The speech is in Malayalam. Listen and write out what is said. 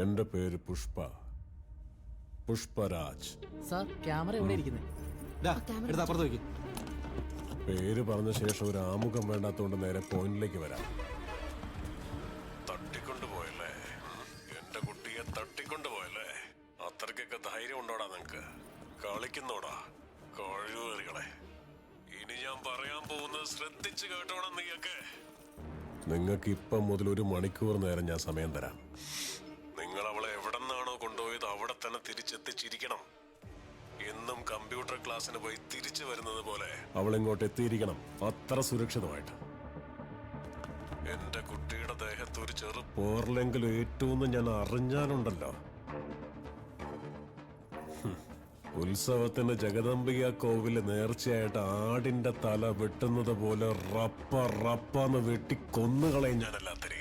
എന്റെ പേര് പുഷ്പ, പുഷ്പരാജ്. സാർ ക്യാമറ എവിടെ ഇരിക്കുന്നത്? എടുത്ത് അപ്പുറത്ത് വെക്ക്. പേര് പറഞ്ഞ ശേഷം ഒരു ആമുഖം വേണ്ടാത്തോണ്ട് നേരെ പോയിന്റിലേക്ക് വരാം. തട്ടിക്കൊണ്ടുപോയല്ലേ എന്റെ കുട്ടിയെ, തട്ടിക്കൊണ്ടുപോയല്ലേ? അത്രക്കൊക്കെ ധൈര്യം ഉണ്ടോടാ നിങ്ങക്ക്? കളിക്കുന്നോടാ കഴിവുകളെ. ഇനി ഞാൻ പറയാൻ പോകുന്നത് ശ്രദ്ധിച്ചു കേട്ടോണം. നിങ്ങൾക്ക് ഇപ്പം മുതൽ 1 മണിക്കൂർ നേരം ഞാൻ സമയം തരാം. നിങ്ങൾ അവളെ എവിടെന്നാണോ കൊണ്ടുപോയത് അവിടെ തന്നെ തിരിച്ചെത്തിച്ചിരിക്കണം. എന്നും കമ്പ്യൂട്ടർ ക്ലാസ്സിന് പോയി തിരിച്ചു വരുന്നത് പോലെ അവൾ ഇങ്ങോട്ട് എത്തിയിരിക്കണം, അത്ര സുരക്ഷിതമായിട്ട്. എന്റെ കുട്ടിയുടെ ദേഹത്ത് ഒരു ചെറു പോർലെങ്കിലും ഏറ്റവും ഞാൻ അറിഞ്ഞാലുണ്ടല്ലോ, ഉത്സവത്തിന് ജഗദംബിക കോവില് നേർച്ചയായിട്ട് ആടിന്റെ തല വെട്ടുന്നത് പോലെ റപ്പ റപ്പാന്ന് വെട്ടി കൊന്നുകളയും ഞാൻ എല്ലാത്തിനെയും.